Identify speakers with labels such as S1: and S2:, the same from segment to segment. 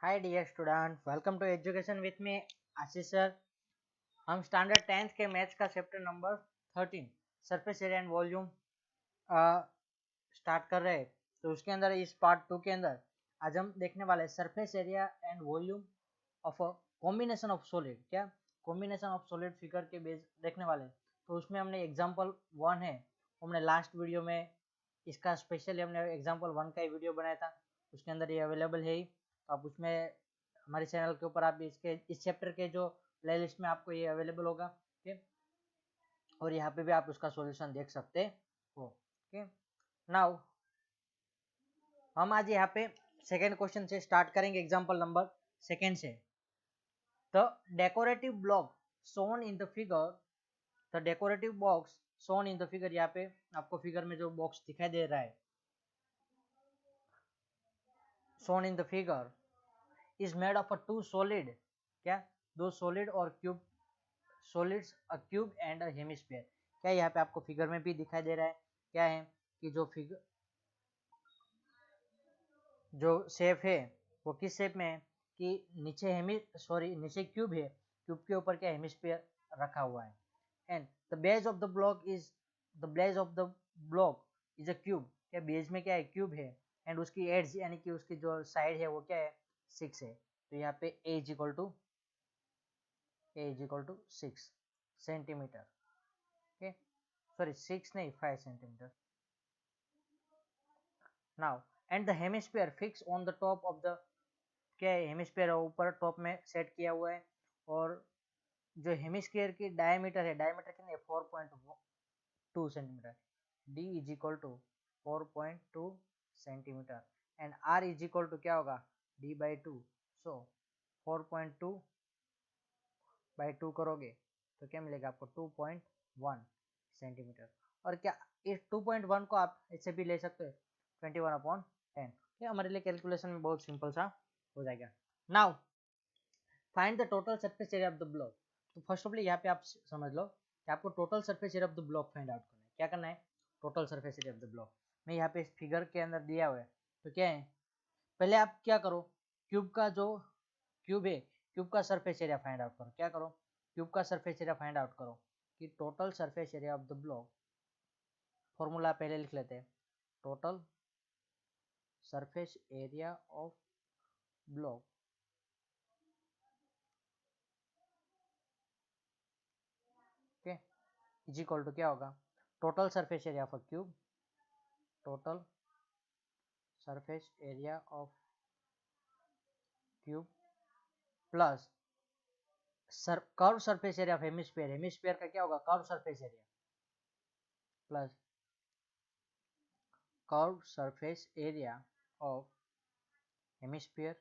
S1: Hi dear student, welcome to Education with me Ashish sir. हम standard 10th के maths का chapter number 13 surface area and volume start कर रहे हैं। तो उसके अंदर इस पार्ट 2 के अंदर आज हम देखने वाले surface area and volume of a combination of solid. क्या कॉम्बिनेशन ऑफ सॉलिड फिगर के बेस देखने वाले। तो उसमें हमने एग्जाम्पल 1 है, हमने लास्ट वीडियो में इसका स्पेशली हमने एग्जाम्पल 1 का ही वीडियो बनाया था, उसके अंदर ये अवेलेबल है ही। तो आप उसमें हमारे चैनल के ऊपर आप इसके इस चैप्टर के जो प्लेलिस्ट में आपको ये अवेलेबल होगा। ठीक, और यहाँ पे भी आप उसका सॉल्यूशन देख सकते हो। ओके, नाउ हम आज यहाँ पे सेकेंड क्वेश्चन से स्टार्ट करेंगे, एग्जाम्पल नंबर सेकेंड से। The decorative block shown in the figure, the decorative box shown in the figure, यहाँ पे आपको फिगर में जो बॉक्स दिखाई दे रहा है, shown in the figure is made of a two solid. क्या, दो सॉलिड और cube solids, a cube and a hemisphere. क्या यहाँ पे आपको फिगर में भी दिखाई दे रहा है, क्या है कि जो फिगर जो शेप है वो किस शेप में है कि नीचे क्यूब है, क्यूब के ऊपर क्या हेमिस्फीयर रखा हुआ है। And the base of the block is a cube. क्या बेस में क्या है, क्यूब है। एंड उसकी एड्स यानी कि उसकी जो साइड है वो क्या है, 6 है। तो यहाँ पे a is equal to 6 centimetre. Okay, sorry 6 नहीं, 5 centimetre. Now and the hemisphere fix on the top of the, क्या है हेमिस्फीयर ऊपर टॉप में सेट किया हुआ है। और जो हेमिस्फीयर की डायमीटर है, डायमीटर कितनी है, 4.2 centimetre. d is equal to 4.2 centimetre and r is equal to क्या होगा, d/2। सो 4.2/2 करोगे तो क्या मिलेगा आपको, 2.1 सेंटीमीटर। और क्या इस 2.1 को आप ऐसे भी ले सकते हो, 21/10। ये हमारे लिए कैलकुलेशन में बहुत सिंपल सा हो जाएगा। Now find the total surface area of the block. तो फर्स्ट ऑफ ऑल यहाँ पे आप समझ लो कि आपको total surface area of the block find out करना है। क्या करना है, total surface area of the block. मैं यहाँ पे इस फिगर के अंदर दिया हुआ है, तो क्या है, पहले आप क्या करो, क्यूब का जो क्यूब है, क्यूब का सरफेस एरिया फाइंड आउट करो। क्या करो, क्यूब का सरफेस एरिया फाइंड आउट करो कि total surface area of the block, formula पहले लिख लेते हैं, total surface area of block okay is equal to क्या होगा, total surface area of a cube, total surface area of cube plus curve surface area of hemisphere, hemisphere का क्या होगा, curve surface area plus curve surface area of hemisphere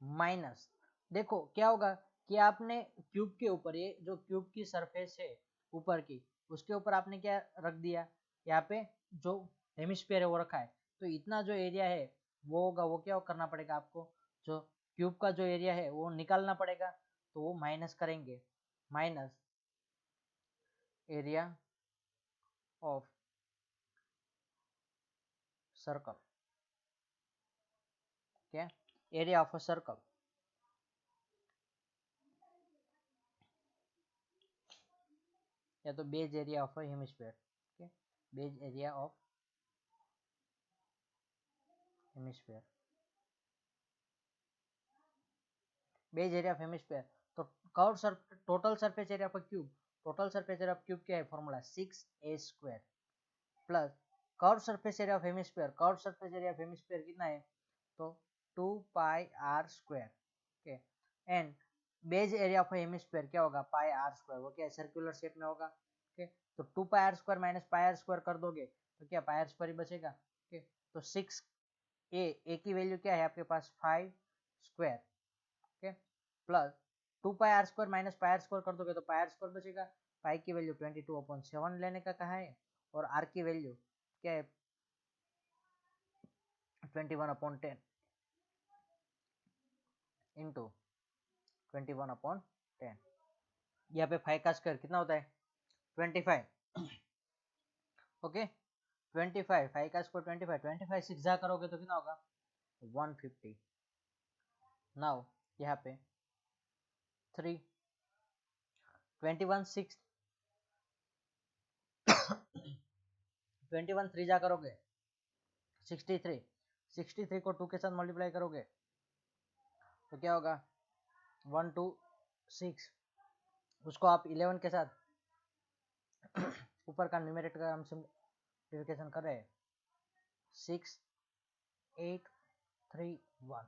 S1: minus, देखो क्या होगा कि आपने क्यूब के ऊपर, ये जो क्यूब की सरफेस है ऊपर की, उसके ऊपर आपने क्या रख दिया, यहाँ पे जो हेमिस्फीयर है वो रखा है। तो इतना जो एरिया है वो होगा, वो क्या करना पड़ेगा आपको, जो क्यूब का जो एरिया है वो निकालना पड़ेगा। तो वो माइनस करेंगे, माइनस एरिया ऑफ सर्कल। क्या, एरिया ऑफ अ सर्कल, या तो base area of a hemisphere. Okay, base area of hemisphere, base area of hemisphere. तो total surface area of cube, total surface area of cube क्या है, formula 6a² plus curve surface area of hemisphere, curve surface area of hemisphere कितना है, तो 2πr²। Okay, and base area of hemisphere क्या होगा, πr², वो क्या है, सर्कुलर शेप में होगा। ओके, तो 2πr² माइनस πr² कर दोगे तो क्या πr² ही बचेगा। ओके, तो 6a की वैल्यू क्या है आपके पास, 5²। Okay, plus 2πr² minus πr² कर दोगे तो πr² बचेगा। पाई की वैल्यू 22/7 लेने का कहा है, और आर की वैल्यू क्या है, 21/10 इंटू 21/10। यहाँ पे 5 का स्क्वायर कितना होता है, 25। ओके 25, 5 का स्क्वायर 25, 25 6 जा करोगे तो कितना होगा 150। नाउ यहाँ पे 3 21 6 21 3 जा करोगे 63, 63 को 2 के साथ मल्टीप्लाई करोगे तो क्या होगा 126। उसको आप 11 के साथ ऊपर का न्यूमरेटर का हम सिंप्लीफिकेशन कर रहे हैं 6 8 3 1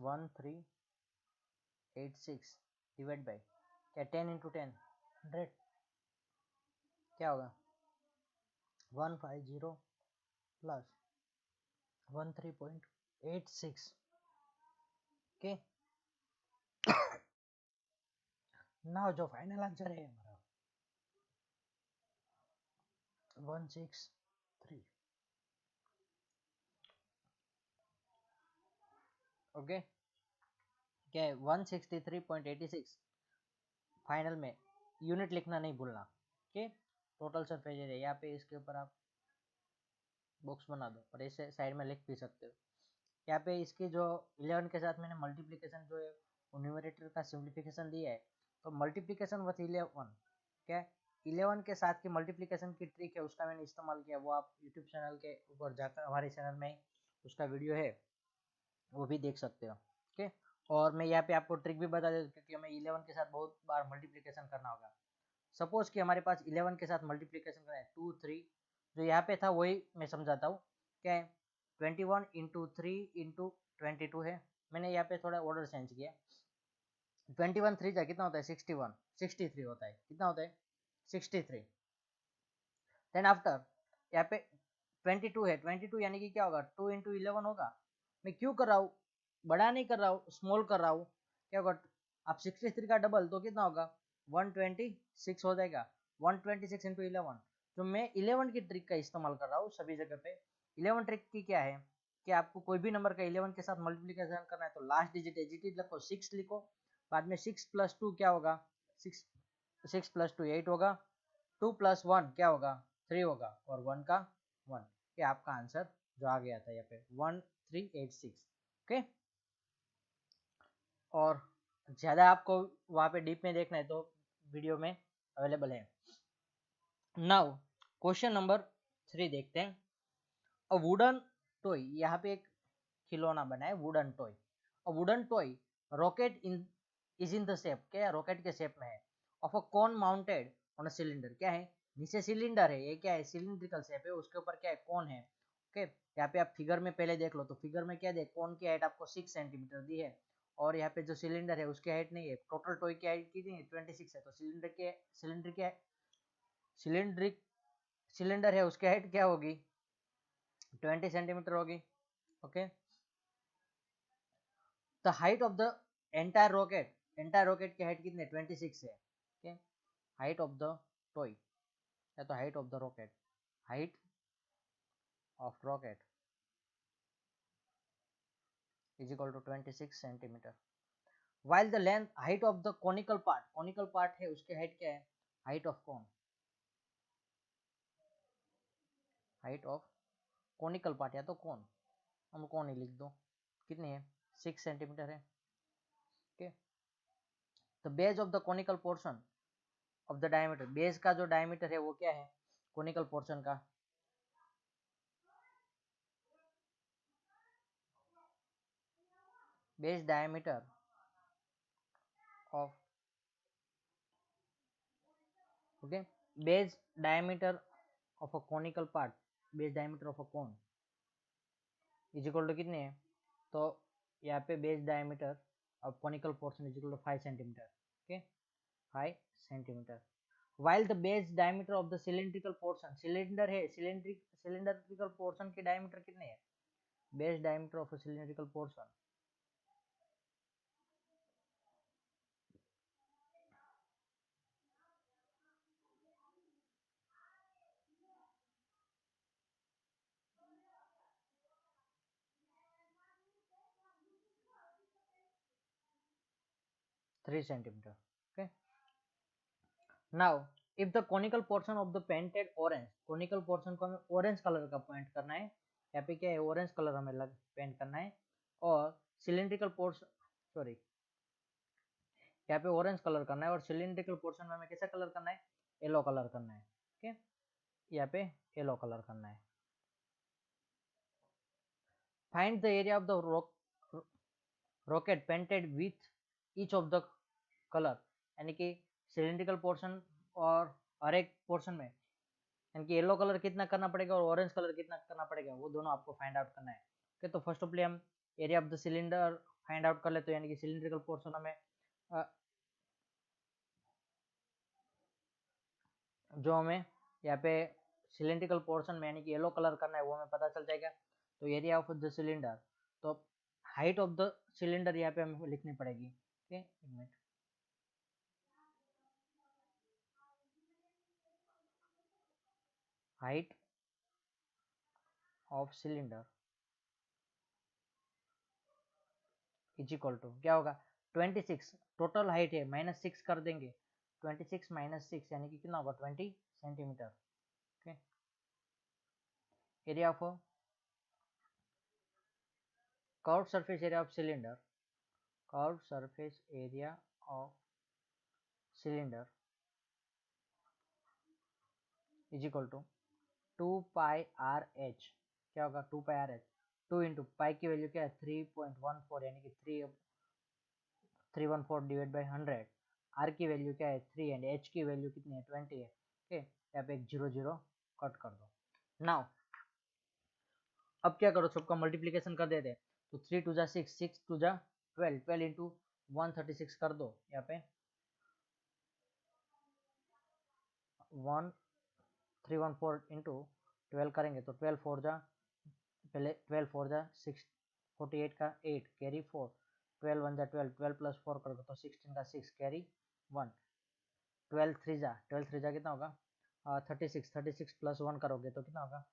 S1: 1386 डिवाइड बाई क्या 10 इंटू 10 100 क्या होगा 150 प्लस 13.86 ओके। नाउ जो फाइनल आंसर है हमारा 163 ओके क्या है 163.86 फाइनल में यूनिट लिखना नहीं भूलना ओके। टोटल सरफेस एरिया यहाँ पे इसके ऊपर आप बॉक्स बना दो और ऐसे साइड में लिख भी सकते हो। यहाँ पे इसकी जो 11 के साथ मैंने मल्टीप्लिकेशन जो है न्यूमरेटर का सिंप्लीफिकेशन दिया है तो मल्टीप्लिकेशन विथ 11 क्या 11 के साथ की मल्टीप्लिकेशन की ट्रिक है उसका मैंने इस्तेमाल किया वो आप यूट्यूब चैनल के ऊपर जाकर हमारे चैनल में उसका वीडियो है वो भी देख सकते हो ओके। और मैं यहाँ पे आपको ट्रिक भी बता देता हूँ क्योंकि हमें 11 के साथ बहुत बार मल्टीप्लिकेशन करना होगा। सपोज कि हमारे पास 11 के साथ मल्टीप्लिकेशन करना है 2 3 जो यहाँ पे था वही मैं समझाता हूँ क्या है 21 इंटू 3 इंटू 22 है। मैंने यहाँ पे थोड़ा ऑर्डर चेंज किया 21 3 जा कितना होता है 61 63 होता है कितना होता है 63। देन आफ्टर यहाँ पे 22 है 22 यानी कि क्या होगा 2 इंटू 11 होगा। मैं क्यों कर रहा हूँ बड़ा नहीं कर रहा हूँ स्मॉल कर रहा हूँ क्या होगा आप 63 का डबल तो कितना होगा 126 हो जाएगा 126 इंटू 11। तो मैं 11 की ट्रिक का इस्तेमाल कर रहा हूँ सभी जगह पे। 11 ट्रिक की क्या है कि आपको कोई भी नंबर का 11 के साथ मल्टीप्लिकेशन करना है तो लास्ट डिजिट एजिट लिखो 6 लिखो बाद में 6 प्लस 2 क्या होगा 6 6 प्लस 2 8 होगा 2 प्लस 1 क्या होगा 3 होगा और 1 का 1 ये आपका आंसर जो आ गया था यहाँ पे 1386 ओके। और ज़्यादा आपको वहाँ पे डीप में देखना है तो वीडियो में अवेलेबल है। नाउ क्वेश्चन नंबर 3 देखते हैं। अ वुडन टॉय यहाँ पे एक खिलौना बना है wooden toy. A wooden toy rocket in is in the shape क्या है रॉकेट के शेप में है of a cone mounted on a cylinder क्या है नीचे सिलेंडर है ये क्या है सिलिंड्रिकल शेप है उसके ऊपर क्या है कॉन है ओके। यहाँ पे आप फिगर में पहले देख लो तो फिगर में क्या देख कॉन की हाइट आपको 6 सेंटीमीटर दी है और यहाँ पे जो सिलेंडर है उसकी हाइट नहीं है टोटल टॉय की हाइट कितनी है 26 है तो सिलेंड्रिक सिलेंडर है उसकी हाइट क्या होगी 20 सेंटीमीटर होगी okay. The height of the entire rocket की हाइट कितनी 26 है okay. Height of the toy या तो height of the rocket height of rocket is equal to 26 centimetre while the length height of the conical part है उसकी height क्या है height of कौन हाइट ऑफ कॉनिकल पार्ट या तो कौन हम कौन ही लिख दो कितनी है 6 सेंटीमीटर है okay. The base of the conical portion of the diameter base का जो डायमीटर है वो क्या है कॉनिकल पोर्शन का base diameter of okay base diameter of a conical part base diameter of a cone is equal to कितने है तो यहाँ पे base diameter of conical portion is equal to 5 centimetre okay 5 centimetre while the base diameter of the cylindrical portion cylinder है cylindrical portion के diameter कितने हैं base diameter of a cylindrical portion 3 centimetre okay. Now if the conical portion of the painted orange, conical portion को हमें orange colour का paint करना है, यहाँ पे क्या है ऑरेंज कलर हमें पेंट करना है, और सिलिंड्रिकल पोर्शन, सॉरी यहाँ पे ऑरेंज कलर करना है, और सिलिंड्रिकल पोर्शन में हमें कैसा कलर करना है, येलो कलर करना है। ओके, यहाँ पे येलो कलर करना है। Find the area of the rocket painted with each of the colour, यानी कि सिलिंड्रिकल पोर्शन और हर एक पोर्शन में यानी कि येलो कलर कितना करना पड़ेगा और ऑरेंज कलर कितना करना पड़ेगा, वो दोनों आपको फाइंड आउट करना है। ओके, तो फर्स्ट ऑफ हम area of the cylinder find out कर लेते हैं, यानी कि सिलिंड्रिकल पोर्शन हमें जो हमें यहाँ पे सिलिंड्रिकल पोर्शन में यानी कि येलो कलर करना है वो हमें पता चल जाएगा। तो एरिया ऑफ द सिलेंडर, तो हाइट ऑफ द सिलेंडर यहाँ पे हमें लिखनी पड़ेगी। ओके, एक minute, height of cylinder is equal to क्या होगा, 26, टोटल हाइट है -6 कर देंगे, 26 - 6 यानी कि कितना होगा 20 centimetre. Okay, area of curve surface area of cylinder, curve surface area of cylinder is equal to 2πRh, क्या होगा 2πRh, 2 इंटू पाई की वैल्यू क्या है 3.14 यानी कि 314 डिवाइड बाई 100, आर की वैल्यू क्या है 3 एंड एच की वैल्यू कितनी है 20 है। ओके, यहाँ पे एक 0 कट कर दो। नाउ अब क्या करो, सबका मल्टीप्लीकेशन कर देते हैं, तो 3 2 जा 6, 6 2 जा 12, 12 इंटू 136 कर दो, यहाँ पे 1314 इंटू 12 करेंगे तो 12 4 जा, पहले 12 4 जा 6, 48 का 8 कैरी 4, 12 1 जा 12, 12 प्लस 4 करोगे तो 16 का 6 कैरी 1, 12 3 जा, 12 3 जा कितना होगा 36, 36 प्लस 1 करोगे तो कितना होगा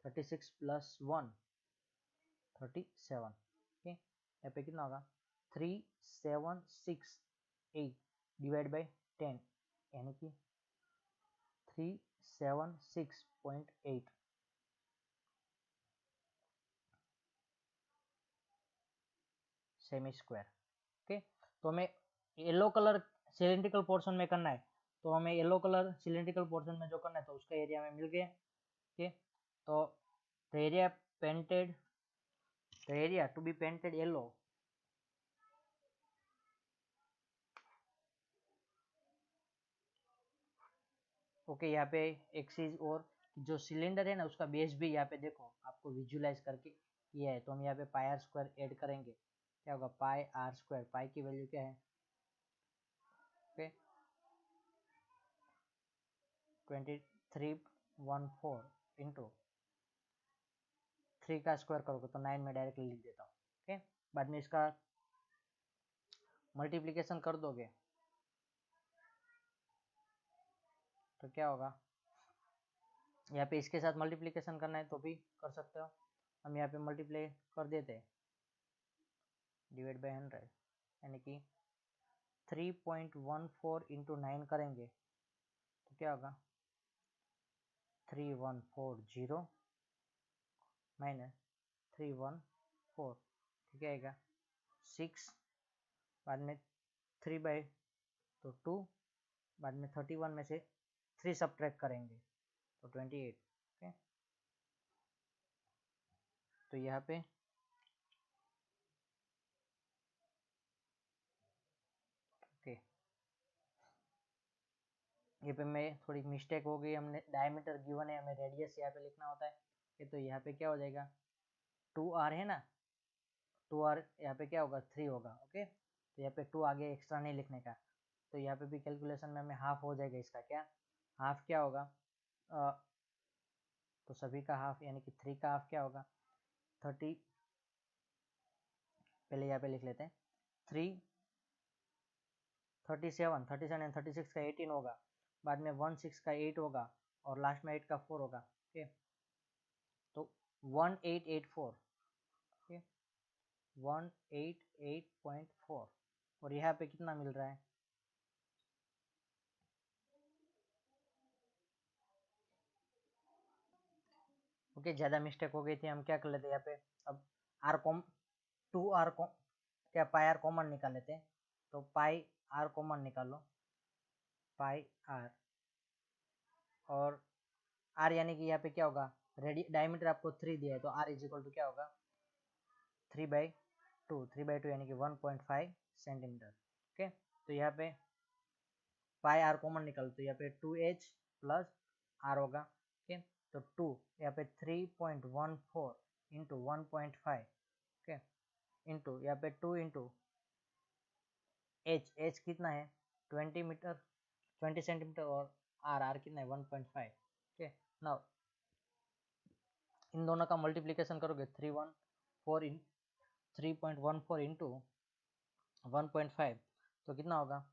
S1: 36 प्लस 1 37। ओके, यहाँ पे कितना होगा 3768 डिवाइड बाई 10 यानी कि 376.8 सेमी स्क्वायर। ओके, तो हमें येलो कलर सिलिंड्रिकल पोर्शन में करना है, तो हमें येलो कलर सिलिंड्रिकल पोर्शन में जो करना है तो उसका एरिया हमें मिल गया। ओके, तो the area painted, the area to be painted yellow, okay, यहाँ पे एक चीज और, जो सिलेंडर है ना उसका बेस भी यहाँ पे देखो आपको विजुलाइज करके किया है, तो हम यहाँ पे पाई आर स्क्वायर ऐड करेंगे, क्या होगा पाई आर स्क्वायर, पाई की वैल्यू क्या है ओके 2314 इंटू 3 का स्क्वायर करोगे तो 9 में डायरेक्टली लिख देता हूँ। ओके, बाद में इसका मल्टीप्लीकेशन कर दोगे तो क्या होगा, यहाँ पे इसके साथ मल्टीप्लीकेशन करना है तो भी कर सकते हो, हम यहाँ पे मल्टीप्लाई कर देते हैं डिवाइड बाई 100 यानी कि 3.14 इंटू 9 करेंगे तो क्या होगा 3140 माइनस 314, ठीक है 6, बाद में 3 बाई तो 2, बाद में 31 में से 3 सब्ट्रैक्ट करेंगे तो 28। ओके, तो यहाँ पे ओके, ये पे मैं थोड़ी मिस्टेक हो गई, हमने डायमीटर गिवन है, हमें रेडियस यहाँ पे लिखना होता है। ये तो यहाँ पे क्या हो जाएगा 2r है ना, 2r यहाँ पे क्या होगा 3 होगा। ओके, तो यहाँ पे 2 आगे एक्स्ट्रा नहीं लिखने का, तो यहाँ पे भी कैलकुलेशन में हमें हाफ हो जाएगा इसका, क्या हाफ क्या होगा तो सभी का हाफ यानी कि 3 का हाफ क्या होगा 30, पहले यहाँ पे लिख लेते हैं 3 37, 37 एंड 36 का 18 होगा, बाद में 16 का 8 होगा और लास्ट में 8 का 4 होगा। ओके, तो 1884, ओके 188.4, और यहाँ पे कितना मिल रहा है ओके, ज़्यादा मिस्टेक हो गई थी, हम क्या कर लेते यहाँ पे, अब आर कॉम 2r क्या पाई आर कॉमन निकाल लेते हैं, तो पाई आर कॉमन निकालो, पाई आर, और आर यानी कि यहाँ पे क्या होगा, डायमीटर आपको 3 दिया है, तो आर इज इक्वल टू क्या होगा 3/2, 3/2 यानी कि 1.5 सेंटीमीटर। ओके, तो यहाँ पे पाई आर कॉमन निकल, तो यहाँ पे 2h प्लस आर होगा। ओके, तो 2 यहाँ पे 3.14 इंटू 1.5, ओके, इंटू यहाँ पे 2 इंटू एच कितना है 20 सेंटीमीटर, और आर कितना है 1.5। ओके, नाउ इन दोनों का मल्टीप्लिकेशन करोगे 3.14 इंटू 1.5, तो कितना होगा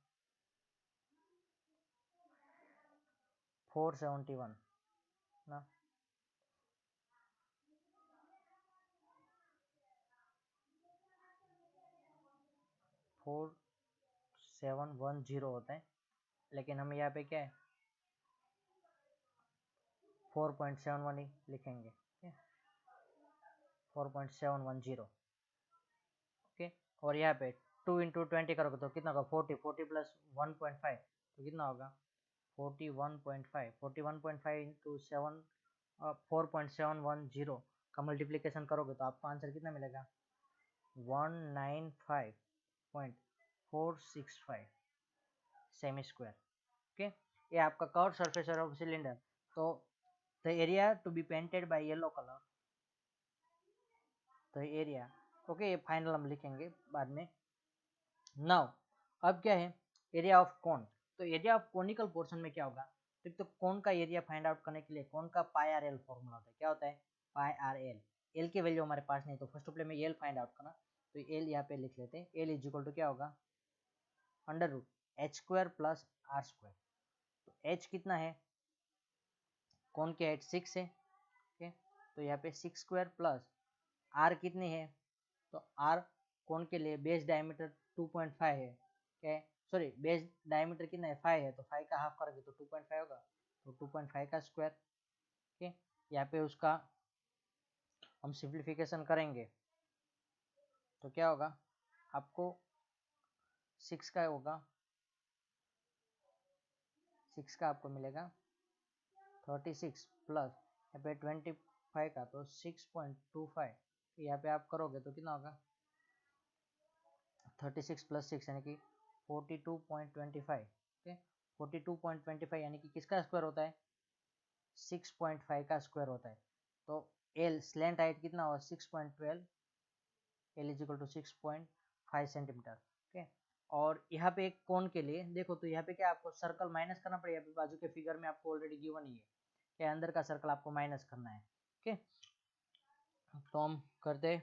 S1: 471 ना, 4710 होता है, लेकिन हम यहाँ पे क्या है 4.71 ही लिखेंगे, 4.710। ओके, और यहाँ पे 2 इंटू 20 करोगे तो कितना होगा 40 प्लस 1.5, तो कितना होगा 41.5 इंटू 4.710 का मल्टीप्लिकेशन करोगे तो आपको आंसर कितना मिलेगा 195.465 सेमी स्क्वायर। ओके, ये आपका कर्व सरफेस ऑफ सिलेंडर। तो the area to be painted by yellow colour, the area, okay, ये फाइनल हम लिखेंगे बाद में। नाउ अब क्या है एरिया ऑफ कोन, तो एरिया ऑफ कोनिकल पोर्शन में क्या होगा, तो कोन का एरिया फाइंड आउट करने के लिए कोन का पाई आर एल फॉर्मूला होता है, क्या होता है पाई आर एल, एल की वैल्यू हमारे पास नहीं, तो फर्स्ट ऑफ में एल फाइंड आउट करना, तो एल यहाँ पे लिख लेते हैं, एल इज इक्वल टू क्या होगा under root h square plus r square, तो एच कितना है कोन की हाइट 6 है, ओके, तो यहाँ पे 6 स्क्वायर प्लस आर कितनी है, तो आर कोन के लिए बेस डायमीटर 2.5 है, क्या है सॉरी बेस डायमीटर कितना है 5 है, तो 5 का हाफ करोगे तो 2.5 होगा, तो 2.5 का स्क्वायर। ओके, यहाँ पे उसका हम सिंप्लीफिकेशन करेंगे तो क्या होगा आपको 6 का होगा, 6 का आपको मिलेगा 36 प्लस यहाँ पे 25 का, तो 6.25, यहाँ पे आप करोगे तो कितना होगा 36 प्लस 6 यानी कि 42.25। ओके, 42.25 यानी कि किसका स्क्वायर होता है 6.5 का स्क्वायर होता है, तो एल स्लैंट हाइट कितना होगा 6.12, l is equal to 6.5 centimetre. Okay, और यहाँ पे एक कोन के लिए देखो, तो यहाँ पे क्या आपको सर्कल माइनस करना पड़ेगा, यहाँ पे बाजू के फिगर में आपको ऑलरेडी गिवन ही है, क्या अंदर का सर्कल आपको माइनस करना है। ओके, तो हम करते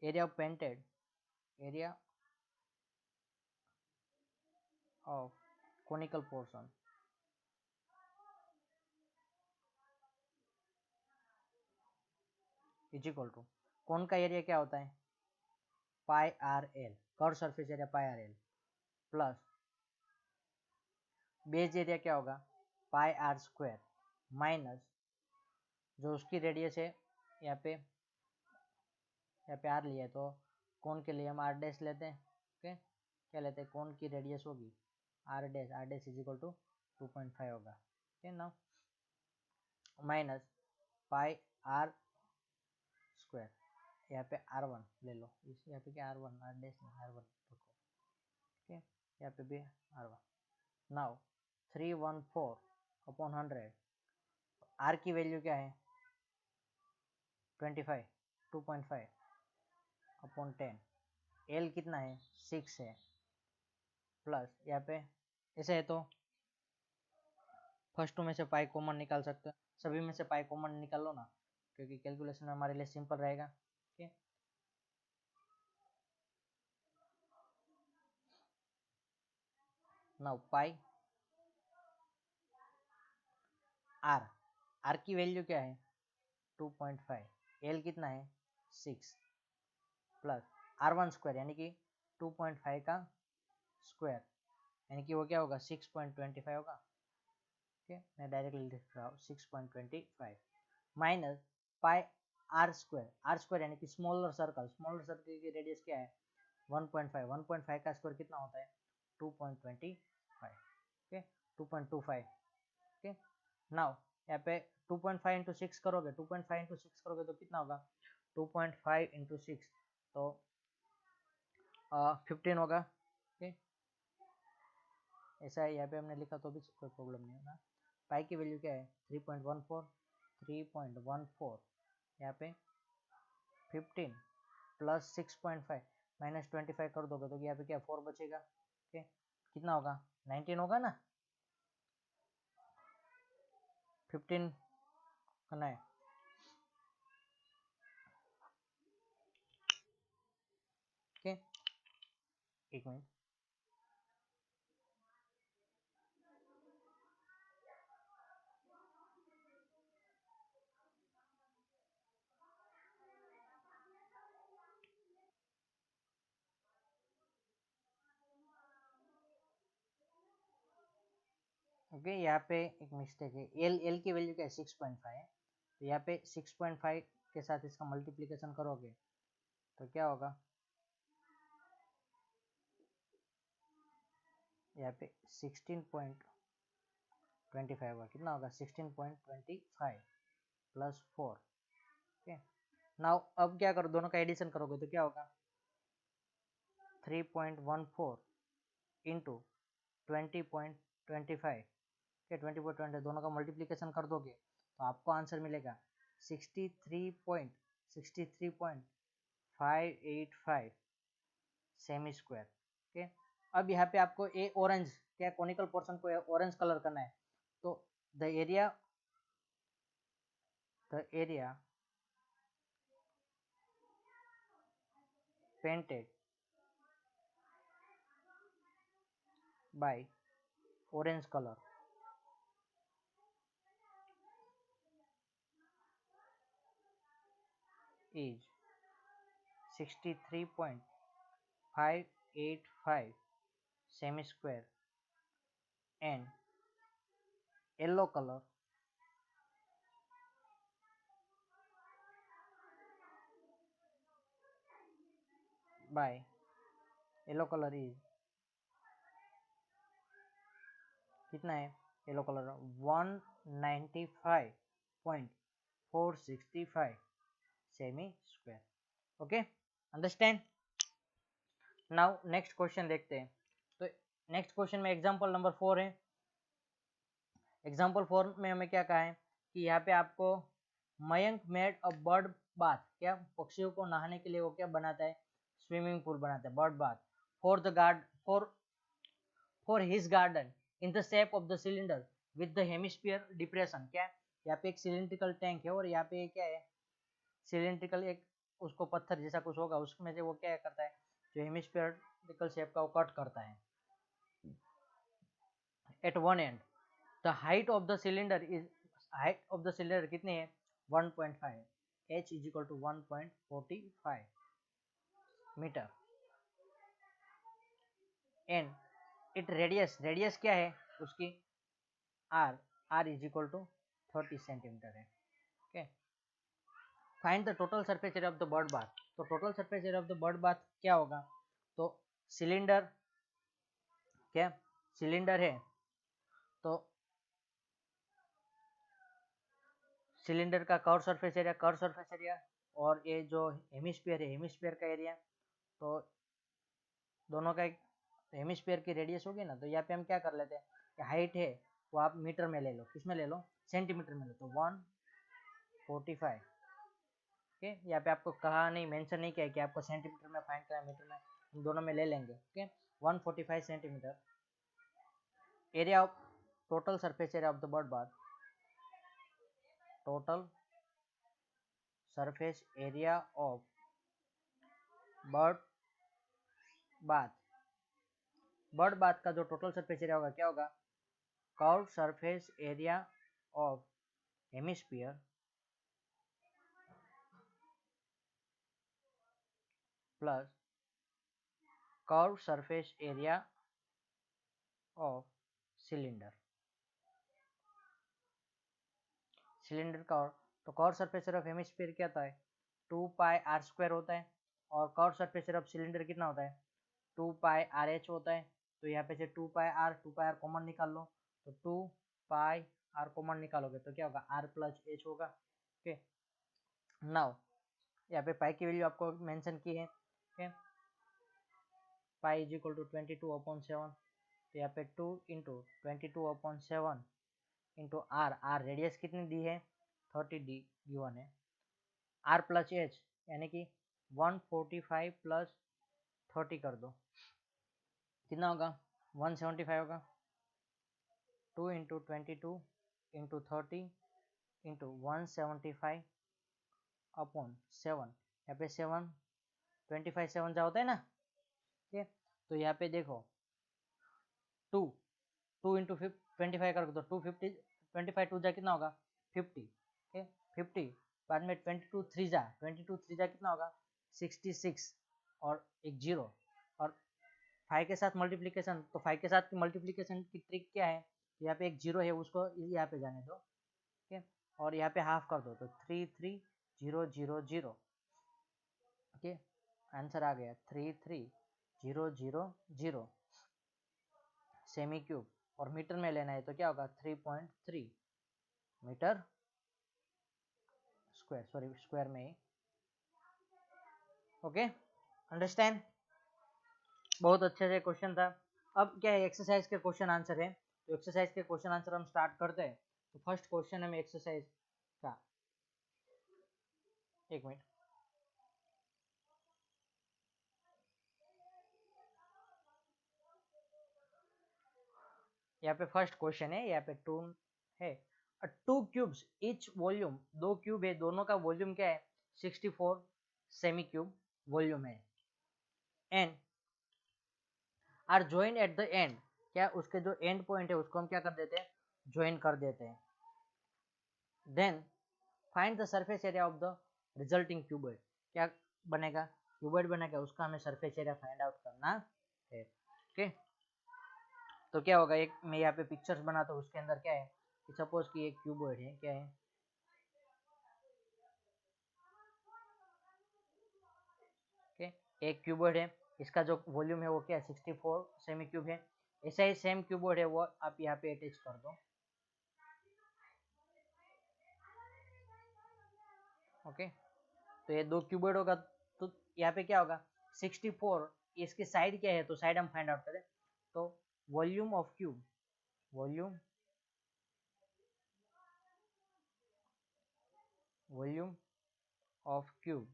S1: area of painted, area of conical portion is equal to cone का एरिया क्या होता है pi R L, curve surface area pi R L, plus base area क्या होगा पाई आर स्क्वायर, माइनस जो उसकी रेडियस है यहाँ पे आर लिया है, तो कोन के लिए हम आर डैश लेते हैं। ओके, क्या लेते हैं कोन की रेडियस होगी r dash is equal to 2.5 होगा। ओके, ना माइनस पाई आर स्क्वायर, यहाँ पे R1 ले लो, इस यहाँ पे क्या R1 आर डैश नहीं R1 रखो। ओके, यहाँ पे भी R1, नाउ 314/100, आर की वैल्यू क्या है 25, 2.5/10, एल कितना है 6 है, प्लस यहाँ पे ऐसे है तो फर्स्ट टू में से पाई कॉमन निकाल सकते हो, सभी में से पाई कॉमन निकाल लो ना, क्योंकि कैलकुलेशन हमारे लिए सिंपल रहेगा। Okay, now pi r, r की वैल्यू क्या है 2.5, एल कितना है 6, प्लस R1 स्क्वायर यानी कि 2.5 का स्क्वायर, यानी कि वो क्या होगा 6.25 होगा। ओके, मैं डायरेक्टली लिख रहा हूँ 6.25 माइनस पाई आर स्क्वायर यानी कि स्मॉलर सर्कल की रेडियस क्या है 1.5 1.5 का स्क्वायर कितना होता है 2.25 ओके 2.25 ओके नाउ यहाँ पे 2.5 इंटू 6 करोगे 2.5 इंटू 6 करोगे तो कितना होगा 2.5 इंटू 6 तो 15 होगा ओके ऐसा है यहाँ पे हमने लिखा तो भी कोई प्रॉब्लम नहीं होगा पाई की वैल्यू क्या है 3.14 यहाँ पे 15 प्लस 6.5 माइनस 25 कर दोगे तो यहाँ पे क्या 4 बचेगा ओके कितना होगा 19 होगा ना 15 करना है ओके एक मिनट ओके यहाँ पे एक मिस्टेक है एल की वैल्यू क्या है 6.5 है तो यहाँ पे 6.5 के साथ इसका मल्टीप्लिकेशन करोगे तो क्या होगा यहाँ पे 16.25 होगा कितना होगा 16.25 प्लस 4 ओके नाउ अब क्या करो दोनों का एडिशन करोगे तो क्या होगा 3.14 इंटू 20.25 के 20.20 दोनों का मल्टीप्लिकेशन कर दोगे तो आपको आंसर मिलेगा 63.585 सेमी स्क्वायर ओके अब यहाँ पे आपको ए ऑरेंज क्या कॉनिकल पोर्शन को ऑरेंज कलर करना है तो the area painted by orange color is 63.585 semi square and yellow color by yellow color is कितना है yellow colour 195.465 semi square okay understand now next question देखते हैं तो नेक्स्ट क्वेश्चन में एग्जांपल नंबर 4 है एग्जांपल 4 में हमें क्या कहा है कि यहाँ पे आपको Mayank made a bird bath क्या पक्षियों को नहाने के लिए वो क्या बनाता है स्विमिंग पूल बनाता है bird bath for the guard for his garden in the shape of the cylinder with the hemisphere depression क्या यहाँ पे एक सिलेंड्रिकल टैंक है और यहाँ पे क्या है सिलेंड्रिकल एक उसको पत्थर जैसा कुछ होगा उसमें से वो क्या करता है जो हेमिस्फीरिकल शेप का वो कट करता है at one and the height of the cylinder is height of the cylinder कितनी है 1.5 h is equal to 1.45 metre and it radius क्या है उसकी r is equal to 30 centimetre है okay find the total surface area of the bird bath तो total surface area of the bird bath क्या होगा तो सिलेंडर क्या cylinder है तो सिलेंडर का कर्व सरफेस एरिया और ये जो हेमिस्फीयर है हेमिस्फीयर का एरिया तो दोनों का एक हेमिस्फीयर की रेडियस होगी ना तो यहाँ पे हम क्या कर लेते हैं कि हाइट है वो आप मीटर में ले लो किसमें ले लो सेंटीमीटर में लो तो 145 ओके यहाँ पे आपको कहा नहीं मेंशन नहीं किया है कि आपको सेंटीमीटर में फाइंड करना है मीटर में हम दोनों में ले लेंगे okay 145 centimetre area of total surface area of the bird bath total surface area of bird bath का जो टोटल सरफेस एरिया होगा क्या होगा curve surface area of hemisphere plus curve surface area of cylinder का तो curve surface area of hemisphere क्या होता है 2 पाई आर स्क्वायर होता है, और curve surface area of cylinder कितना होता है 2 पाई आर एच होता है। तो यहाँ पे से 2 पाई आर कॉमन निकाल लो, तो 2 पाई आर कॉमन निकालोगे तो क्या होगा आर प्लस एच होगा। ओके, नाउ यहाँ पे पाई की वैल्यू आपको मेंशन की है। Okay, pi is equal to 22/7, तो यहाँ पे 2 इंटू 22/7 इंटू आर रेडियस कितनी दी है 30 डी गिवन है, आर प्लस एच यानी कि 145 प्लस 30 कर दो, कितना होगा 175 होगा। 2 इंटू 22 इंटू 30 इंटू 175 अपॉन 7, यहाँ पे 7 25 7 जा होता है ना। ठीक है, तो यहाँ पे देखो 2 2 इंटू 25 कर दो 250, 25 2 जा कितना होगा 50। ओके, 50 बाद में 22 3 जा कितना होगा 66 और एक जीरो, और 5 के साथ मल्टीप्लीकेशन, तो 5 के साथ मल्टीप्लीकेशन की ट्रिक क्या है, यहाँ पे एक जीरो है उसको यहाँ पे जाने दो। ठीक है, और यहाँ पे हाफ कर दो तो 3 3 0 0 0। ओके, आंसर आ गया 3 3 0 0 0 सेमी क्यूब, और मीटर में लेना है तो क्या होगा 3.3 मीटर स्क्वायर, सॉरी स्क्वायर में ही। ओके, अंडरस्टैंड, बहुत अच्छे से क्वेश्चन था। अब क्या है एक्सरसाइज के क्वेश्चन आंसर है, तो एक्सरसाइज के क्वेश्चन आंसर हम स्टार्ट करते हैं। तो फर्स्ट क्वेश्चन है में एक्सरसाइज का, एक मिनट, यहाँ पे फर्स्ट क्वेश्चन है, यहाँ पे 2 है, 2 क्यूब्स इच वॉल्यूम, 2 क्यूब है दोनों का वॉल्यूम क्या है 64 सेमी क्यूब वॉल्यूम है, and are join at the end, क्या उसके जो एंड पॉइंट है उसको हम क्या कर देते हैं ज्वाइन कर देते हैं। Then find the surface area of the resulting cuboid, क्या बनेगा क्यूबॉइड बनेगा, उसका हमें सरफेस एरिया फाइंड आउट करना है। ओके, तो क्या होगा, एक मैं यहाँ पे पिक्चर्स बनाता हूँ, उसके अंदर क्या है कि सपोज कि एक क्यूबॉइड है, क्या है ओके, एक क्यूबॉइड है, इसका जो वॉल्यूम है वो क्या है 64 सेमी क्यूब है, ऐसा ही सेम क्यूबॉइड है वो आप यहाँ पे अटैच कर दो। ओके, तो ये 2 क्यूबॉइड होगा, तो यहाँ पे क्या होगा 64, इसकी साइड क्या है तो साइड हम फाइंड आउट करें, तो volume of cube, volume volume of cube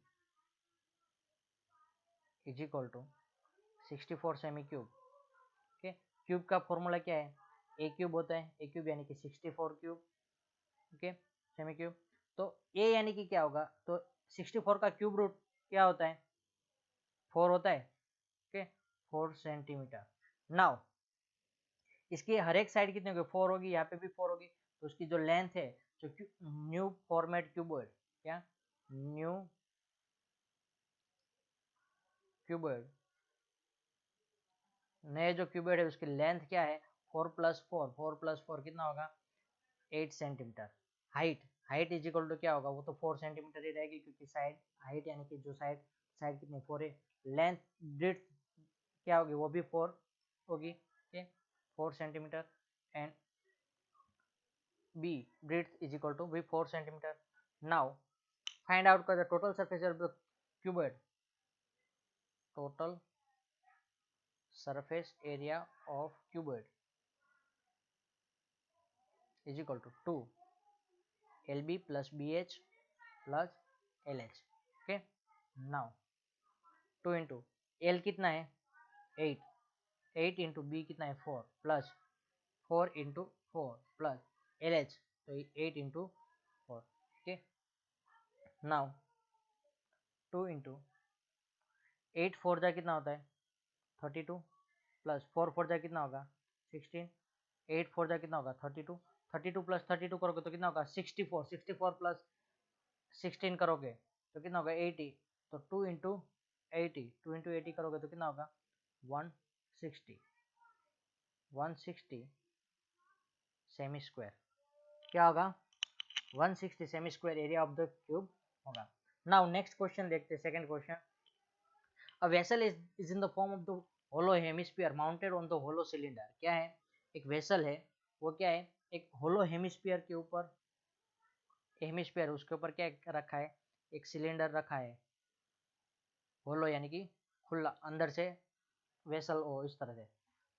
S1: is equal to 64 cm cube. Okay, cube का फॉर्मूला क्या है ए क्यूब होता है, ए क्यूब यानी कि 64 क्यूब, ओके सेमी क्यूब, तो ए यानी कि क्या होगा, तो 64 का क्यूब रूट क्या होता है 4 होता है। Okay, 4 centimetre. नाउ इसकी हर एक साइड कितनी होगी 4 होगी, यहाँ पे भी 4 होगी, तो उसकी जो लेंथ है जो न्यू फॉर्मेट क्यूबॉइड, क्या न्यू क्यूबॉइड, नए जो क्यूबॉइड है उसकी लेंथ क्या है 4 प्लस 4, 4 प्लस 4 कितना होगा 8 centimetre. Height, height is equal to क्या होगा, वो तो 4 सेंटीमीटर ही रहेगी क्योंकि साइड हाइट यानी कि जो साइड साइड कितनी 4 है। लेंथ ब्रिथ क्या होगी वो भी 4 होगी, okay 4 centimetre, and b breadth is equal to भी 4 सेंटीमीटर। नाउ फाइंड आउट कर the total surface of the cuboid, total surface area of cuboid is equal to 2 LB plus BH plus LH। okay, now 2 into L कितना है 8, 8 into B कितना है 4 plus 4 into 4 plus LH, तो 8 into 4। okay, now 2 into 8 4 जा कितना होता है 32 plus 4 4 जा कितना होगा 16, 8 4 जा कितना होगा 32, 32 प्लस 32 करोगे तो कितना होगा 64, 64 प्लस 16 करोगे तो कितना होगा 80, तो 2 इंटू 80, 2 इंटू 80 करोगे तो कितना होगा 160, 160 सेमी स्क्वायर, क्या होगा 160 cm square area of the cube होगा। नाउ नेक्स्ट क्वेश्चन देखते हैं, second question. A vessel is in the form of the hollow hemisphere mounted on the hollow cylinder. क्या है, एक वेसल है, वो क्या है, एक होलो हेमिस्फीयर के ऊपर, हेमिस्फीयर उसके ऊपर क्या रखा है, एक सिलेंडर रखा है, होलो यानी कि खुला, अंदर से वेसल हो इस तरह से।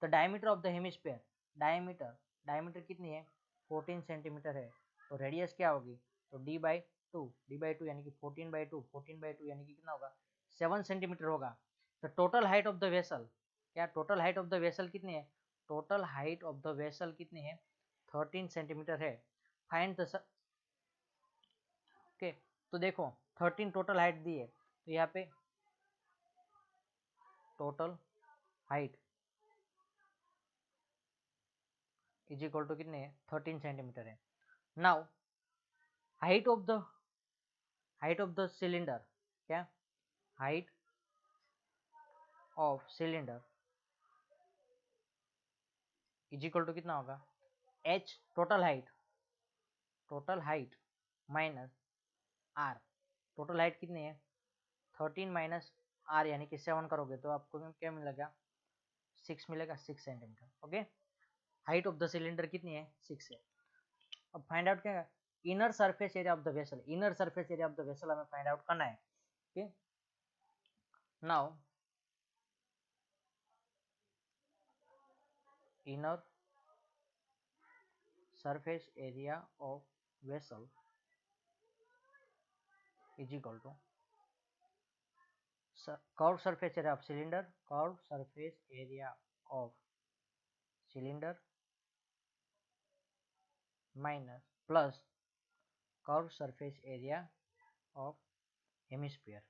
S1: The diameter of the hemisphere, diameter, diameter कितनी है, 14 सेंटीमीटर है। तो रेडियस क्या होगी, तो डी बाई टू यानी कि 14/2, 14/2 यानी कि कितना होगा, 7 सेंटीमीटर होगा। The total height of the vessel, क्या total height of the vessel कितनी है, total height of the vessel कितनी है, 13 सेंटीमीटर है। फाइंड द, ओके, तो देखो 13 टोटल हाइट दी है, तो यहाँ पे total height is equal to कितने है, 13 सेंटीमीटर है। Now height of the cylinder, क्या height of cylinder is equal to कितना होगा, h total height minus r, total height कितनी है 13 माइनस r यानी कि 7 करोगे तो आपको क्या मिलेगा, 6 मिलेगा, 6 centimetre. Okay, height of the cylinder कितनी है, 6 है। अब फाइंड आउट क्या है, inner surface area of the vessel, inner surface area of the vessel हमें फाइंड आउट करना है। Okay, now inner surface area of vessel is equal to curved surface area of cylinder, curved surface area of cylinder minus plus curved surface area of hemisphere.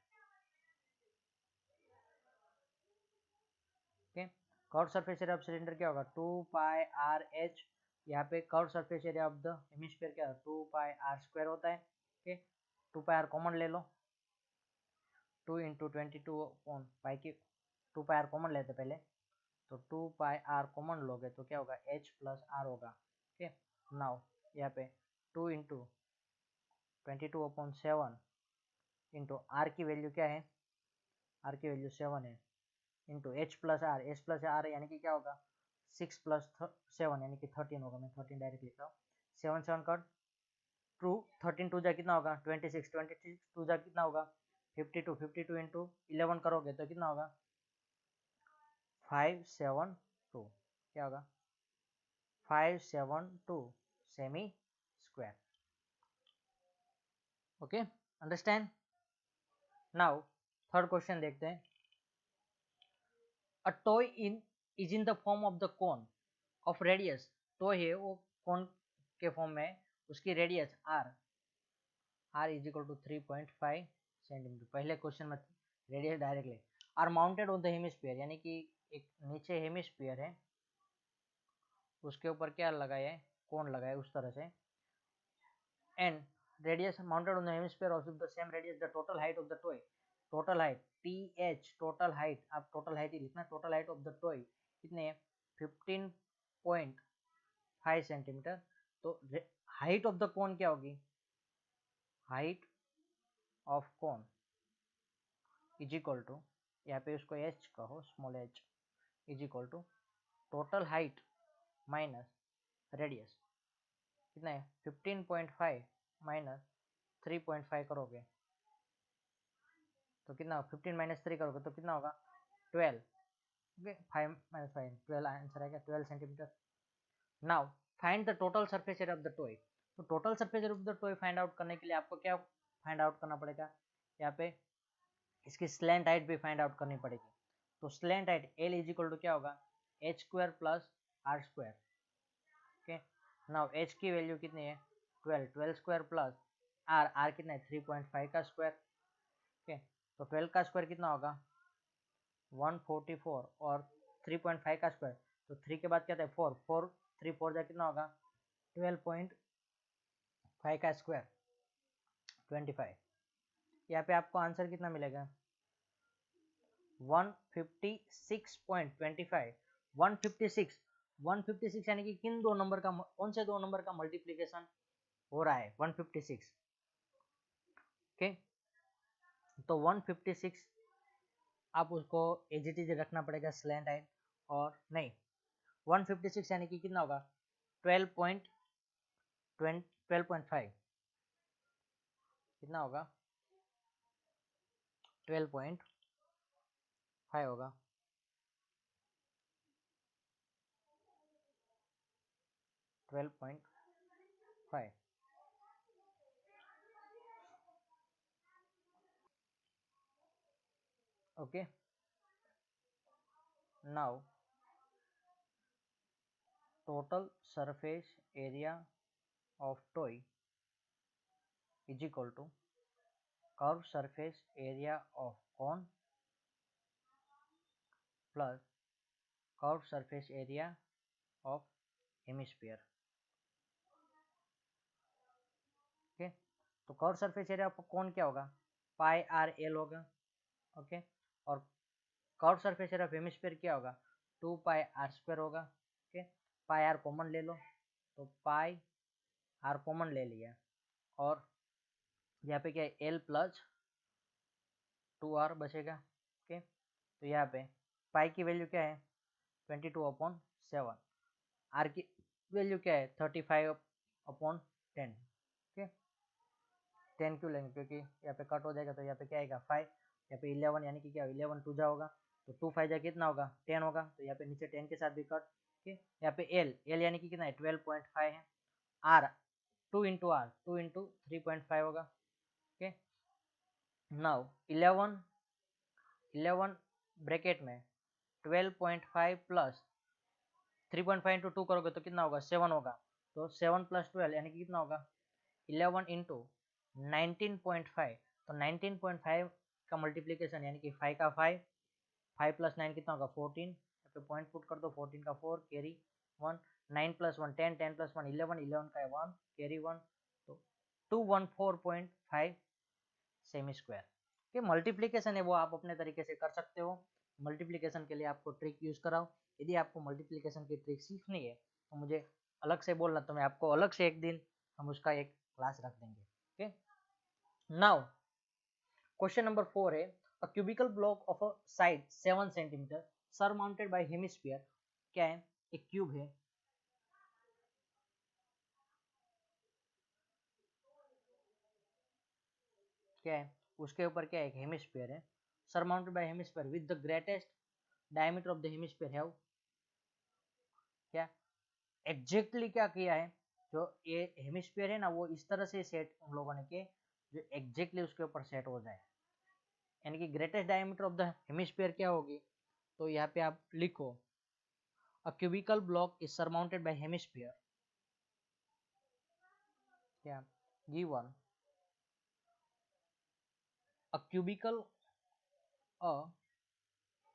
S1: Okay, curve surface area of cylinder क्या होगा, 2πr/h। यहाँ पे curve surface area of the hemisphere क्या है, 2πr² होता है। Okay, 2πr common ले लो, 2 into 22/पाई की 2πr कॉमन लेते पहले, तो 2πr कॉमन लोगे तो क्या होगा, h प्लस r होगा। ओके, नाउ यहाँ पे 2 इंटू 22/7 इंटू r की वैल्यू क्या है, r की वैल्यू 7 है, इंटू h प्लस r यानी कि क्या होगा, 6 प्लस 7 यानी कि 13 होगा। मैं 13 डायरेक्ट लिख रहा हूँ, 7 7 का 2, 13 टू जा कितना होगा 26, 26 टू जा कितना होगा 52, 52 इंटू 11 करोगे तो कितना होगा 572, क्या होगा 572 cm square. Okay, understand. Now third question देखते हैं। A toy is in the form of the cone of radius, toy है वो कोन के फॉर्म में, उसकी radius r is equal to 3.5 centimetre. पहले क्वेश्चन में रेडियस डायरेक्ट ले, are mounted on the hemisphere यानी कि एक नीचे हेमिस्फीयर है, उसके ऊपर क्या लगाया है, कोन लगाया है उस तरह से, and radius mounted on the hemisphere of the same radius, the total height of the toy, total height th, total height, आप टोटल हाइट ही लिखना, total height of the toy कितने है 15.5 सेंटीमीटर। तो हाइट ऑफ द कोन क्या होगी, height of cone is equal to, यहाँ पे उसको h कहो, small h is equal to total height minus radius, कितना है 15.5 माइनस 3.5 करोगे तो कितना, 15 माइनस 3 करोगे तो कितना होगा 12। ओके, 5 माइनस 5 12 आंसर आएगा 12 centimetre. Now find the total surface area of the toy. तो total surface area of the toy find out करने के लिए आपको क्या फाइंड आउट करना पड़ेगा, यहाँ पे इसकी स्लैंट हाइट भी फाइंड आउट करनी पड़ेगी। तो slant height L is equal to क्या होगा, h² plus r²। Okay, now h की वैल्यू कितनी है 12, 12² प्लस r कितना है 3.5 का स्क्वायर। ओके, तो 12 का स्क्वायर कितना होगा 144 और 3.5 का स्क्वायर, तो 3 के बाद क्या था 4, 4 3 4 जा कितना होगा 12.5 का स्क्वायर 25। यहाँ पे आपको आंसर कितना मिलेगा 156.25, 156 यानी कि किन दो नंबर का, कौन से दो नंबर का मल्टीप्लीकेशन हो रहा है 156। ओके, तो 156 आप उसको एज इट इज रखना पड़ेगा स्लैंट हाइट, और नहीं 156 यानी कि कितना होगा 12.5, कितना होगा 12.5 होगा। Twelve point five. Okay, now total surface area of toy is equal to curved surface area of cone plus curved surface area of hemisphere। Okay, तो कर्व सरफेस एरिया ऑफ कौन क्या होगा पाई आर एल होगा। Okay, और curve surface area of hemisphere क्या होगा 2 पाई are square होगा। Okay, pi are common ले लो, तो पाई आर कॉमन ले लिया, और यहाँ पे क्या है एल प्लस 2r बचेगा। ओके, तो यहाँ पे पाई की वैल्यू क्या है 22/7, आर की वैल्यू क्या है 35/10। ओके, 10 क्यों लेंगे क्योंकि यहाँ पे कट हो जाएगा, तो यहाँ पे क्या आएगा 5, यहाँ पे 11 यानी कि क्या 11 टू जा होगा, तो 2 5 जा कितना होगा 10 होगा, तो यहाँ पे नीचे 10 के साथ भी कट। ओके, यहाँ पे एल एल यानी कि कितना है 12.5 है, आर 2 इंटू 3.5 होगा। ओके, नाउ 11 ब्रैकेट में 12.5 प्लस 3.5 इंटू 2 करोगे तो कितना होगा 7 होगा, तो 7 प्लस 12 यानी कि कितना होगा 11 इंटू 19.5, तो 19.5 का मल्टीप्लीकेशन यानी कि 5 का 5, 5 प्लस 9 कितना होगा 14, यहाँ पे पॉइंट पुट कर दो, 14 का 4 कैरी 1, 9 प्लस 1 10, 10 प्लस 1 11, 11 का 1 कैरी 1, तो 214.5 सेमी स्क्वायर। कि मल्टीप्लीकेशन है वो आप अपने तरीके से कर सकते हो, मल्टीप्लीकेशन के लिए आपको ट्रिक यूज कराओ। यदि आपको मल्टीप्लीकेशन की ट्रिक सीखनी है तो मुझे अलग से बोलना, तो मैं आपको अलग से एक दिन हम उसका एक क्लास रख देंगे। ओके, नाउ क्वेश्चन नंबर 4 है a cubical block of a side 7 centimetre surmounted by hemisphere. क्या है एक क्यूब है, क्या है उसके ऊपर क्या है एक हेमिस्फीयर है, surmounted by hemisphere with the greatest diameter of the hemisphere have, क्या एग्जैक्टली क्या किया है, जो ये हेमिस्फीयर है ना वो इस तरह से सेट उन लोगों ने किए जो एग्जैक्टली उसके ऊपर सेट हो जाए, यानी कि greatest diameter of the hemisphere क्या होगी, तो यहाँ पे आप लिखो a cubical block is surmounted by hemisphere, क्या given a a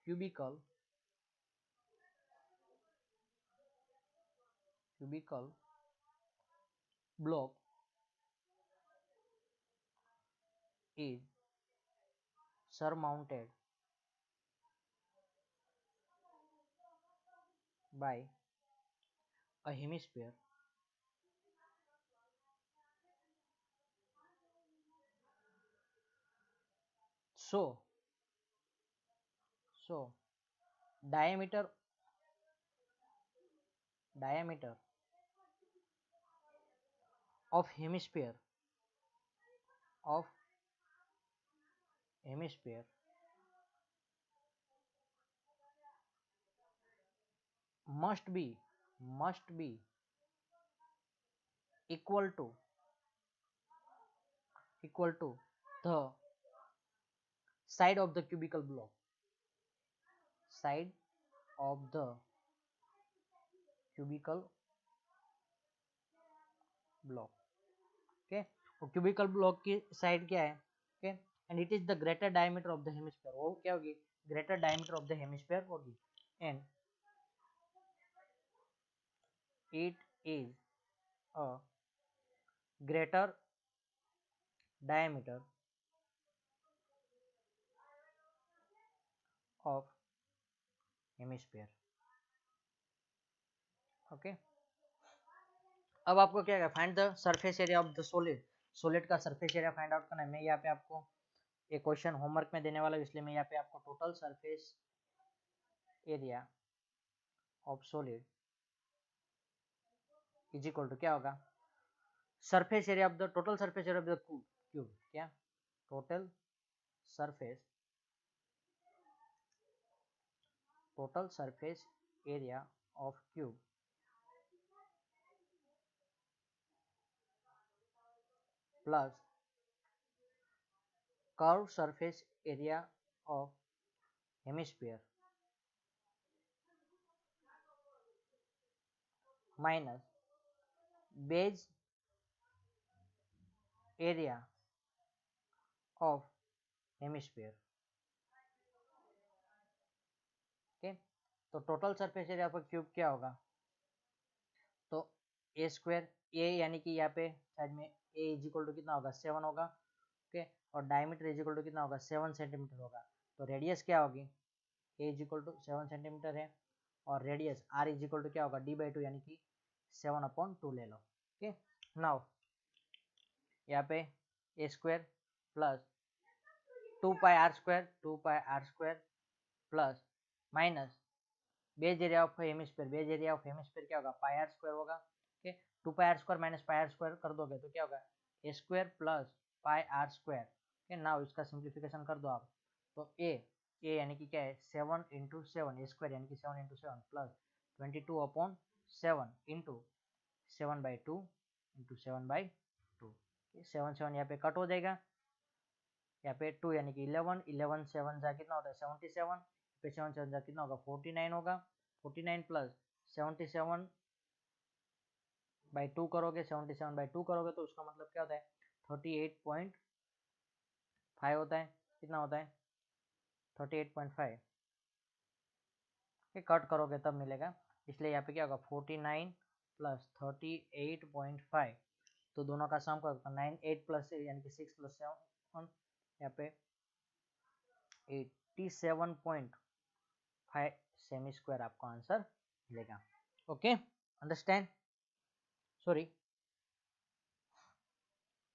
S1: cubicle cubicle block is surmounted by a hemisphere so so diameter of of hemisphere must be equal to the side of the side of the cubical block। Okay, वो cubical block की side क्या है, okay, and it is the greater diameter of the hemisphere, वो क्या होगी greater diameter of the hemisphere होगी, and it is a greater diameter of hemisphere। okay, अब आपको क्या है, find the surface area of the solid. Solid का surface area find out करना है। मैं यहाँ पे आपको एक क्वेश्चन होमवर्क में देने वाला हूँ, इसलिए मैं यहाँ पे आपको total surface area of solid is equal to क्या होगा, surface area of the total surface area of the cube, क्या total surface area of cube plus curve surface area of hemisphere minus base area of hemisphere. Okay, तो total surface area of cube क्या होगा, तो ए square, ए यानी कि यहाँ पे side में ए इज इक्वल टू कितना होगा 7 होगा। ओके, और डायमीटर इज इक्वल टू कितना होगा 7 सेंटीमीटर होगा। तो रेडियस क्या होगी, A is equal to 7 centimetre है, और radius R is equal to क्या होगा d/2 यानी कि 7/2 ले लो। ओके, नाउ यहाँ पे A square plus 2πr² plus minus base area of hemisphere, base area of hemisphere क्या होगा πr² होगा। ओके, 2πr² माइनस πr² कर दोगे तो क्या होगा A square plus πr²। Okay, now इसका सिंप्लीफिकेशन कर दो आप, तो ए यानी कि क्या है 7 इंटू 7, ए स्क्वायर यानी कि 7 इंटू 7 प्लस 22/7 इंटू 7/2 इंटू 7/2। 7 7 यहाँ पे कट हो जाएगा, यहाँ पे 2 यानी कि 11, 11 7 जा कितना होता है 77, पे 7 7 जा कितना होगा 49 होगा। 49 प्लस 77/2 करोगे, 77/2 करोगे तो उसका मतलब क्या होता है 38.5 होता है। कितना होता है 38.5, कट करोगे तब मिलेगा, इसलिए यहाँ पे क्या होगा 49 प्लस 38.5, तो दोनों का सम का 9 8 प्लस यानी कि 6 प्लस 7, यहाँ पे 87.5 सेमी स्क्वायर आपको आंसर मिलेगा। Okay, understand. सॉरी,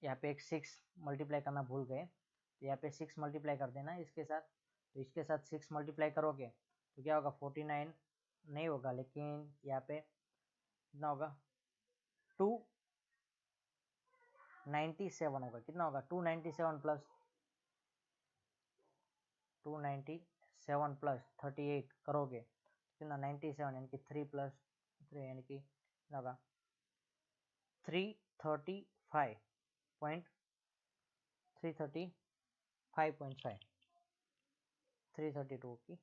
S1: यहाँ पे एक 6 मल्टीप्लाई करना भूल गए, तो यहाँ पे 6 मल्टीप्लाई कर देना इसके साथ, तो इसके साथ 6 मल्टीप्लाई करोगे तो क्या होगा 49 नहीं होगा, लेकिन यहाँ पे कितना होगा 297 होगा। कितना होगा 297 प्लस 297 प्लस 38 करोगे कितना 97 यानी कि 3 प्लस 3 यानी कि कितना होगा 332.5 332 की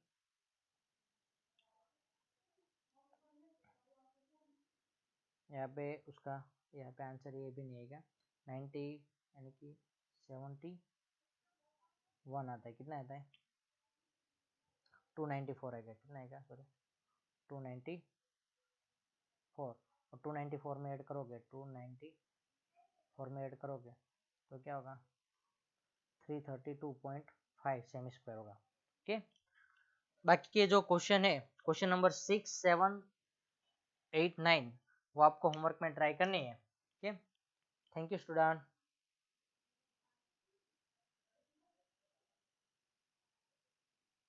S1: यहाँ पे उसका यहाँ पे आंसर ये भी नहीं आएगा 90 यानी कि 71 आता है। कितना आता है 294 आएगा। कितना आएगा सॉरी 294, और 294 में ऐड करोगे 294 में ऐड करोगे तो क्या होगा 332.5 सेमी स्क्वायर होगा। ओके, बाकी के जो क्वेश्चन है क्वेश्चन नंबर 6 7 8 9 वो आपको होमवर्क में ट्राई करनी है। Okay, thank you student.